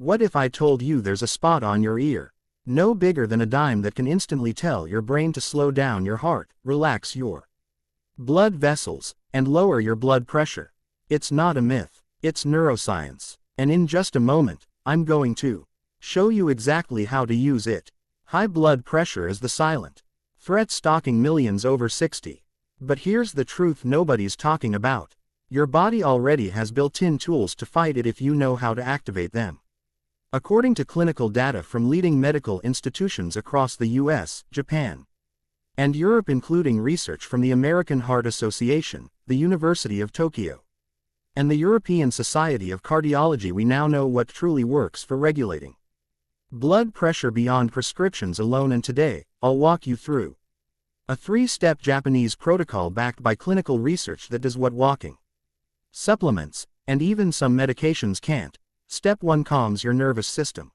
What if I told you there's a spot on your ear, no bigger than a dime, that can instantly tell your brain to slow down your heart, relax your blood vessels, and lower your blood pressure? It's not a myth, it's neuroscience. And in just a moment, I'm going to show you exactly how to use it. High blood pressure is the silent threat stalking millions over 60. But here's the truth nobody's talking about. Your body already has built-in tools to fight it if you know how to activate them. According to clinical data from leading medical institutions across the US, Japan, and Europe, including research from the American Heart Association, the University of Tokyo, and the European Society of Cardiology, we now know what truly works for regulating blood pressure beyond prescriptions alone. And today, I'll walk you through a 3-step Japanese protocol backed by clinical research that does what walking, supplements, and even some medications can't. Step 1: calms your nervous system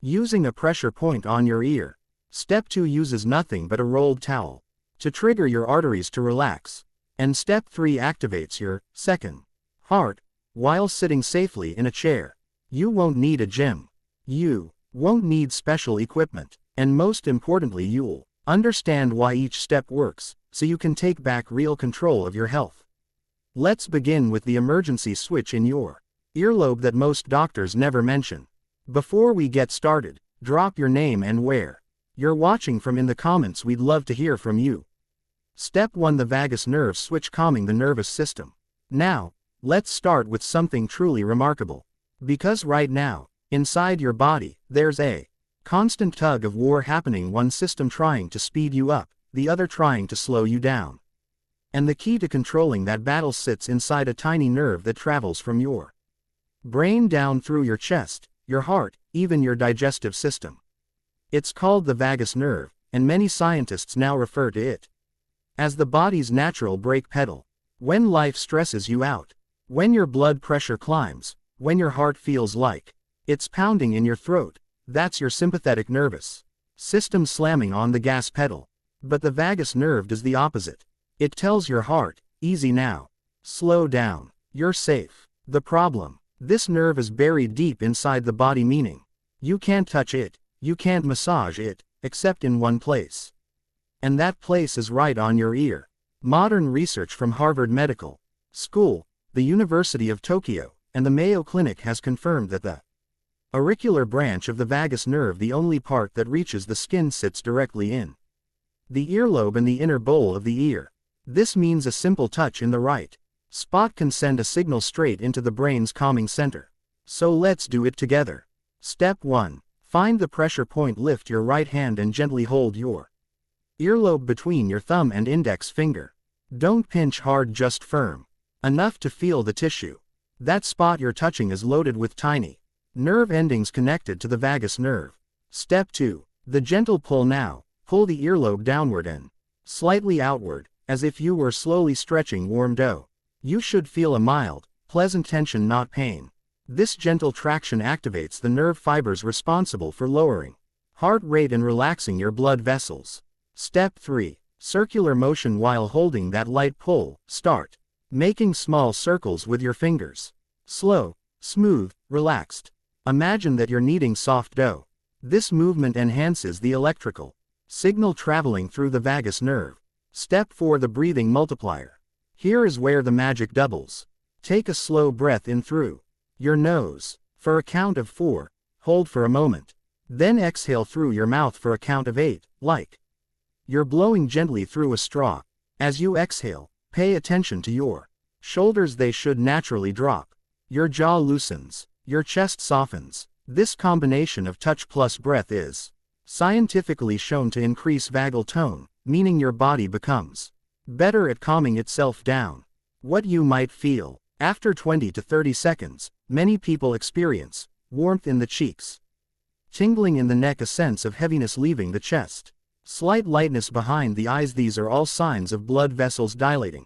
using a pressure point on your ear. Step 2: uses nothing but a rolled towel to trigger your arteries to relax. And Step 3: activates your second heart while sitting safely in a chair. You won't need a gym. You won't need special equipment. And most importantly, you'll understand why each step works, so you can take back real control of your health. Let's begin with the emergency switch in your earlobe that most doctors never mention. Before we get started, drop your name and where you're watching from in the comments. We'd love to hear from you. Step 1: the vagus nerve switch, calming the nervous system. Now, let's start with something truly remarkable. Because right now, inside your body, there's a constant tug of war happening, one system trying to speed you up, the other trying to slow you down. And the key to controlling that battle sits inside a tiny nerve that travels from your brain down through your chest, your heart, even your digestive system. It's called the vagus nerve, and many scientists now refer to it as the body's natural brake pedal. When life stresses you out, when your blood pressure climbs, when your heart feels like it's pounding in your throat, that's your sympathetic nervous system slamming on the gas pedal. But the vagus nerve does the opposite. It tells your heart, easy now, slow down, you're safe. The problem: this nerve is buried deep inside the body, meaning you can't touch it, you can't massage it, except in one place. And that place is right on your ear. Modern research from Harvard Medical School, the University of Tokyo, and the Mayo Clinic has confirmed that the auricular branch of the vagus nerve, the only part that reaches the skin, sits directly in the earlobe and the inner bowl of the ear. This means a simple touch in the right spot can send a signal straight into the brain's calming center. So let's do it together. Step 1: find the pressure point. Lift your right hand and gently hold your earlobe between your thumb and index finger. Don't pinch hard, just firm enough to feel the tissue. That spot you're touching is loaded with tiny nerve endings connected to the vagus nerve. Step 2: the gentle pull. Now, pull the earlobe downward and slightly outward, as if you were slowly stretching warm dough. You should feel a mild, pleasant tension, not pain. This gentle traction activates the nerve fibers responsible for lowering heart rate and relaxing your blood vessels. Step 3: circular motion while holding that light pull. Start making small circles with your fingers. Slow, smooth, relaxed. Imagine that you're kneading soft dough. This movement enhances the electrical signal traveling through the vagus nerve. Step 4: the breathing multiplier. Here is where the magic doubles. Take a slow breath in through your nose for a count of 4, hold for a moment, then exhale through your mouth for a count of 8, like you're blowing gently through a straw. As you exhale, pay attention to your shoulders, they should naturally drop. Your jaw loosens, your chest softens. This combination of touch plus breath is scientifically shown to increase vagal tone, meaning your body becomes better at calming itself down. What you might feel: after 20 to 30 seconds, many people experience warmth in the cheeks, tingling in the neck, a sense of heaviness leaving the chest, slight lightness behind the eyes. These are all signs of blood vessels dilating,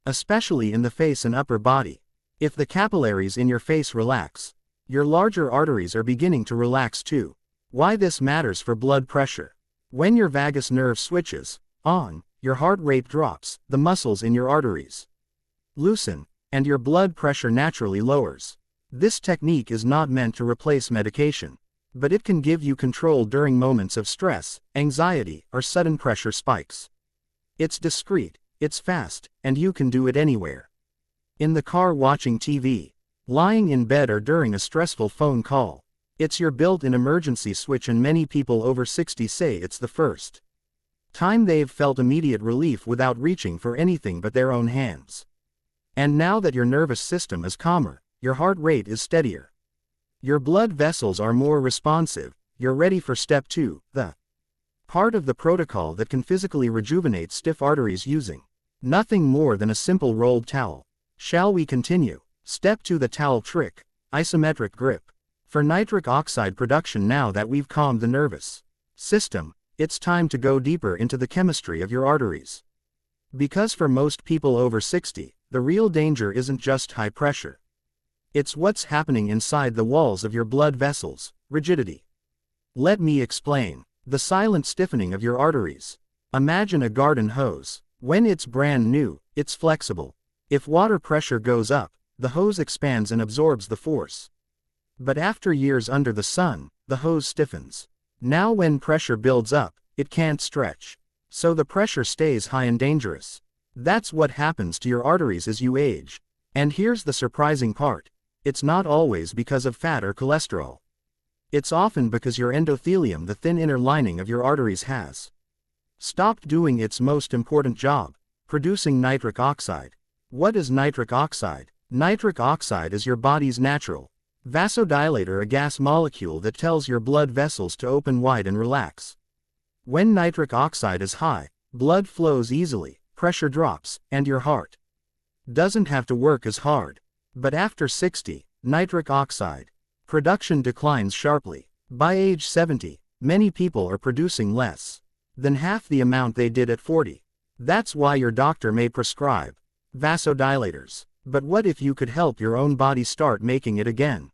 especially in the face and upper body. If the capillaries in your face relax, your larger arteries are beginning to relax too. Why this matters for blood pressure: when your vagus nerve switches on, your heart rate drops, the muscles in your arteries loosen, and your blood pressure naturally lowers. This technique is not meant to replace medication, but it can give you control during moments of stress, anxiety, or sudden pressure spikes. It's discreet, it's fast, and you can do it anywhere. In the car watching TV, lying in bed, or during a stressful phone call. It's your built-in emergency switch, and many people over 60 say it's the first time they've felt immediate relief without reaching for anything but their own hands. And now that your nervous system is calmer, your heart rate is steadier, your blood vessels are more responsive, you're ready for step 2, the part of the protocol that can physically rejuvenate stiff arteries using nothing more than a simple rolled towel. Shall we continue? Step 2, the towel trick, isometric grip. For nitric oxide production, now that we've calmed the nervous system, it's time to go deeper into the chemistry of your arteries. Because for most people over 60, the real danger isn't just high pressure. It's what's happening inside the walls of your blood vessels, rigidity. Let me explain. The silent stiffening of your arteries. Imagine a garden hose. When it's brand new, it's flexible. If water pressure goes up, the hose expands and absorbs the force. But after years under the sun, the hose stiffens. Now when pressure builds up, it can't stretch. So the pressure stays high and dangerous. That's what happens to your arteries as you age. And here's the surprising part. It's not always because of fat or cholesterol. It's often because your endothelium, the thin inner lining of your arteries, has stopped doing its most important job, producing nitric oxide. What is nitric oxide? Nitric oxide is your body's natural vasodilator, a gas molecule that tells your blood vessels to open wide and relax. When nitric oxide is high, blood flows easily, pressure drops, and your heart doesn't have to work as hard. But after 60, nitric oxide production declines sharply. By age 70, many people are producing less than half the amount they did at 40. That's why your doctor may prescribe vasodilators. But what if you could help your own body start making it again?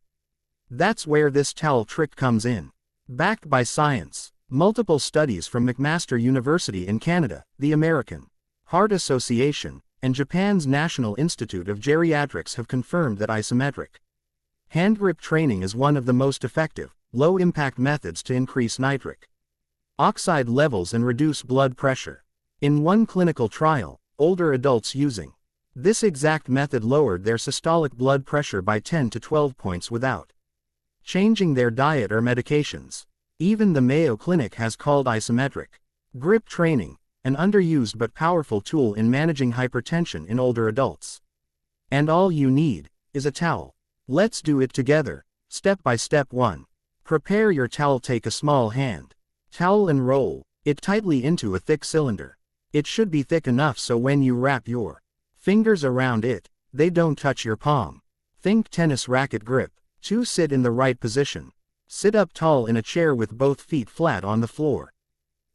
That's where this towel trick comes in. Backed by science, multiple studies from McMaster University in Canada, the American Heart Association, and Japan's National Institute of Geriatrics have confirmed that isometric hand grip training is one of the most effective, low-impact methods to increase nitric oxide levels and reduce blood pressure. In one clinical trial, older adults using this exact method lowered their systolic blood pressure by 10 to 12 points without changing their diet or medications. Even the Mayo Clinic has called isometric grip training an underused but powerful tool in managing hypertension in older adults. And all you need is a towel. Let's do it together. Step by step 1. Prepare your towel. Take a small hand towel and roll it tightly into a thick cylinder. It should be thick enough so when you wrap your fingers around it, they don't touch your palm. Think tennis racket grip. 2. Sit in the right position. Sit up tall in a chair with both feet flat on the floor.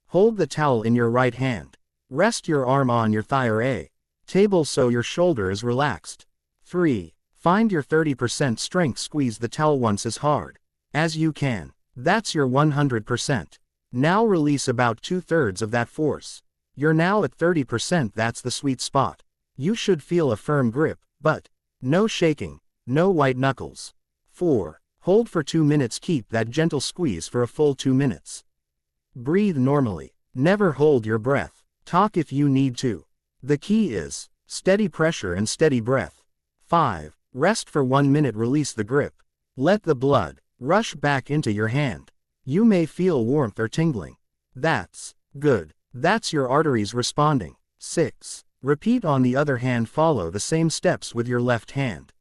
Hold the towel in your right hand. Rest your arm on your thigh or a table so your shoulder is relaxed. 3. Find your 30% strength. Squeeze the towel once as hard as you can. That's your 100%. Now release about 2/3 of that force. You're now at 30%. That's the sweet spot. You should feel a firm grip, but no shaking, no white knuckles. 4. Hold for 2 minutes. Keep that gentle squeeze for a full 2 minutes. Breathe normally. Never hold your breath. Talk if you need to. The key is steady pressure and steady breath. 5. Rest for 1 minute. Release the grip. Let the blood rush back into your hand. You may feel warmth or tingling. That's good. That's your arteries responding. 6. Repeat on the other hand. Follow the same steps with your left hand.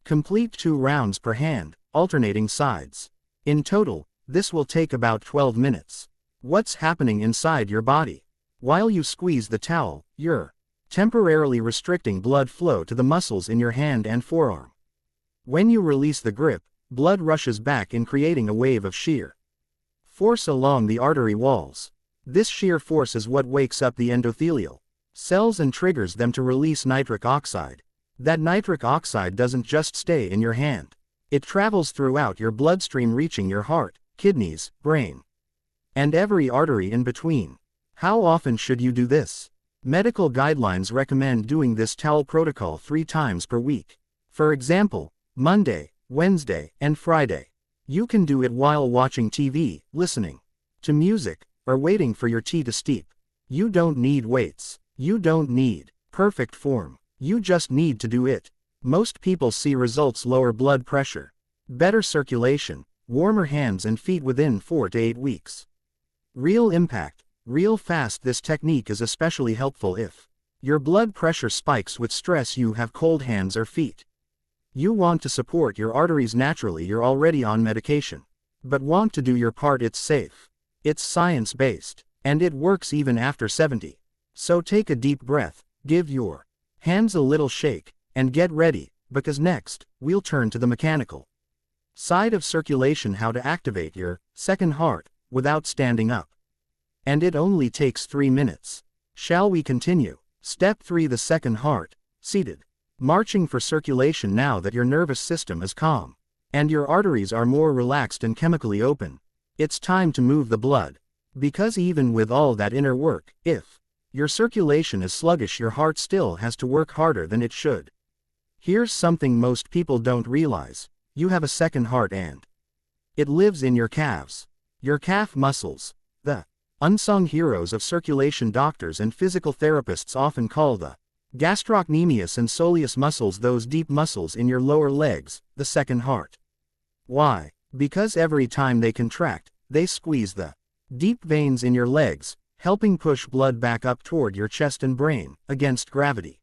Complete 2 rounds per hand, alternating sides. In total, this will take about 12 minutes. What's happening inside your body? While you squeeze the towel, you're temporarily restricting blood flow to the muscles in your hand and forearm. When you release the grip, blood rushes back in, creating a wave of shear force along the artery walls. This shear force is what wakes up the endothelial cells and triggers them to release nitric oxide. That nitric oxide doesn't just stay in your hand. It travels throughout your bloodstream, reaching your heart, kidneys, brain, and every artery in between. How often should you do this? Medical guidelines recommend doing this towel protocol 3 times per week. For example, Monday, Wednesday, and Friday. You can do it while watching TV, listening to music, or waiting for your tea to steep. You don't need weights. You don't need perfect form. You just need to do it. Most people see results: lower blood pressure, better circulation, warmer hands and feet within 4 to 8 weeks. Real impact, real fast. This technique is especially helpful if your blood pressure spikes with stress, you have cold hands or feet. You want to support your arteries naturally. You're already on medication, but want to do your part. It's safe, it's science-based, and it works even after 70. So take a deep breath, give your hands a little shake, and get ready, because next, we'll turn to the mechanical side of circulation, how to activate your second heart without standing up. And it only takes 3 minutes. Shall we continue? Step 3: the second heart, seated. Marching for circulation. Now that your nervous system is calm, and your arteries are more relaxed and chemically open, it's time to move the blood. Because even with all that inner work, if your circulation is sluggish, your heart still has to work harder than it should. Here's something most people don't realize: you have a second heart, and it lives in your calves. Your calf muscles, the unsung heroes of circulation. Doctors and physical therapists often call the gastrocnemius and soleus muscles, those deep muscles in your lower legs, the second heart. Why? Because every time they contract, they squeeze the deep veins in your legs, helping push blood back up toward your chest and brain, against gravity.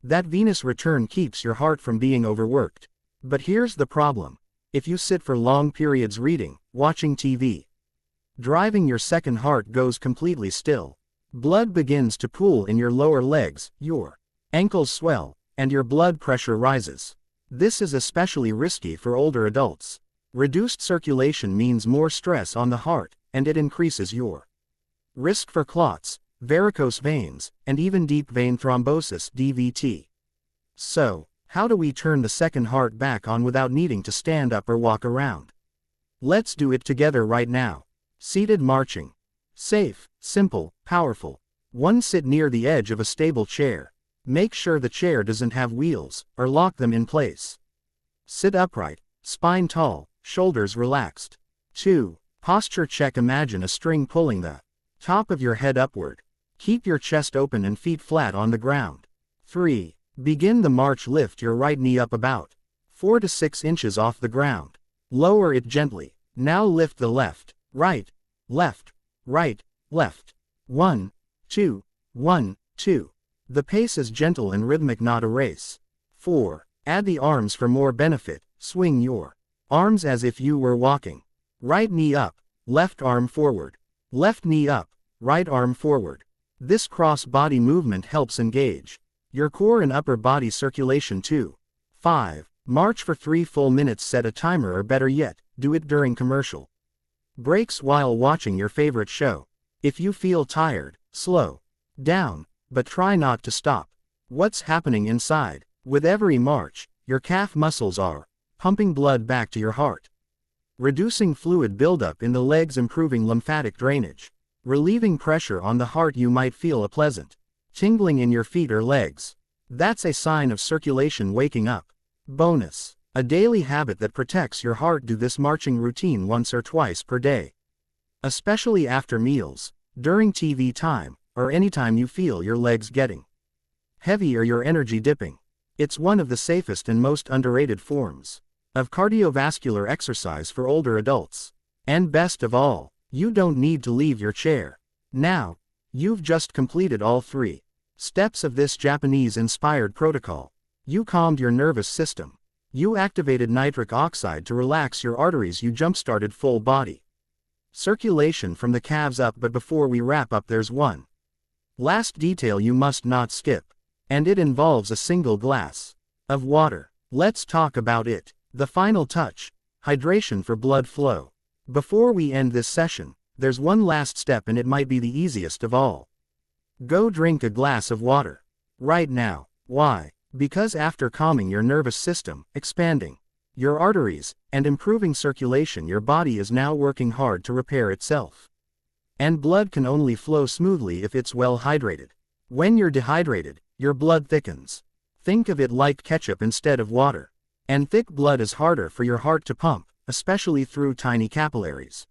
That venous return keeps your heart from being overworked. But here's the problem: if you sit for long periods reading, watching TV, driving, your second heart goes completely still. Blood begins to pool in your lower legs, your ankles swell, and your blood pressure rises. This is especially risky for older adults. Reduced circulation means more stress on the heart, and it increases your risk for clots, varicose veins, and even deep vein thrombosis (DVT). So, how do we turn the second heart back on without needing to stand up or walk around? Let's do it together right now. Seated marching. Safe, simple, powerful. 1. Sit near the edge of a stable chair. Make sure the chair doesn't have wheels, or lock them in place. Sit upright, spine tall, shoulders relaxed. 2. Posture check. Imagine a string pulling the top of your head upward. Keep your chest open and feet flat on the ground. 3. Begin the march. Lift your right knee up about 4 to 6 inches off the ground. Lower it gently. Now lift the left, right, left, right, left. 1, 2, 1, 2. The pace is gentle and rhythmic, not a race. 4. Add the arms for more benefit. Swing your arms as if you were walking. Right knee up, left arm forward. Left knee up, right arm forward. This cross-body movement helps engage your core and upper body circulation too. 5. March for 3 full minutes. Set a timer, or better yet, do it during commercial breaks while watching your favorite show. If you feel tired, slow down, but try not to stop. What's happening inside? With every march, your calf muscles are pumping blood back to your heart, reducing fluid buildup in the legs, improving lymphatic drainage, relieving pressure on the heart. You might feel a pleasant tingling in your feet or legs. That's a sign of circulation waking up. Bonus: a daily habit that protects your heart. Do this marching routine once or twice per day. Especially after meals, during TV time, or anytime you feel your legs getting heavy or your energy dipping. It's one of the safest and most underrated forms of cardiovascular exercise for older adults. And best of all, you don't need to leave your chair. Now, you've just completed all 3 steps of this Japanese-inspired protocol. You calmed your nervous system. You activated nitric oxide to relax your arteries. You jump-started full body circulation from the calves up. But before we wrap up, there's one last detail you must not skip. And it involves a single glass of water. Let's talk about it. The final touch: hydration for blood flow. Before we end this session, there's one last step, and it might be the easiest of all. Go drink a glass of water. Right now. Why? Because after calming your nervous system, expanding your arteries, and improving circulation, your body is now working hard to repair itself. And blood can only flow smoothly if it's well hydrated. When you're dehydrated, your blood thickens. Think of it like ketchup instead of water. And thick blood is harder for your heart to pump, especially through tiny capillaries.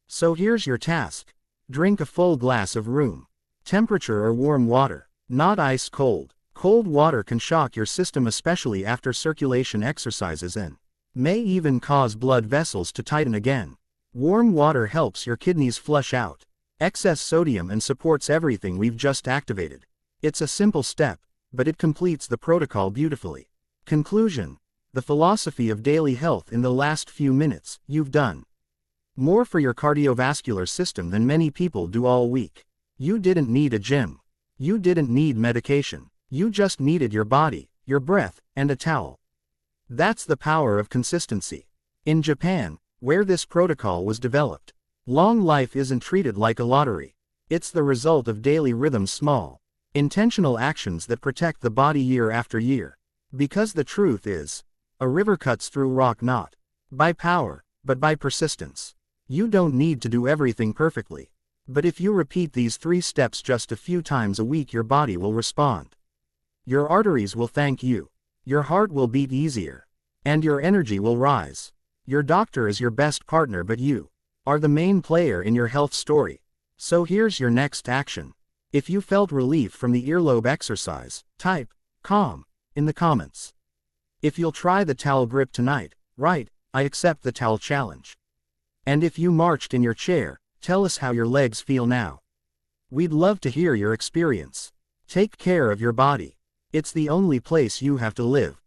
So here's your task. Drink a full glass of room temperature or warm water, not ice cold. Cold water can shock your system, especially after circulation exercises, and may even cause blood vessels to tighten again. Warm water helps your kidneys flush out excess sodium and supports everything we've just activated. It's a simple step, but it completes the protocol beautifully. Conclusion: the philosophy of daily health. In the last few minutes, you've done more for your cardiovascular system than many people do all week. You didn't need a gym. You didn't need medication. You just needed your body, your breath, and a towel. That's the power of consistency. In Japan, where this protocol was developed, long life isn't treated like a lottery. It's the result of daily rhythms, small, intentional actions that protect the body year after year. Because the truth is, a river cuts through rock not by power, but by persistence. You don't need to do everything perfectly. But if you repeat these 3 steps just a few times a week, your body will respond. Your arteries will thank you. Your heart will beat easier. And your energy will rise. Your doctor is your best partner, but you are the main player in your health story. So here's your next action. If you felt relief from the earlobe exercise, type calm in the comments. If you'll try the towel grip tonight, write I accept the towel challenge. And if you marched in your chair, tell us how your legs feel now. We'd love to hear your experience. Take care of your body. It's the only place you have to live.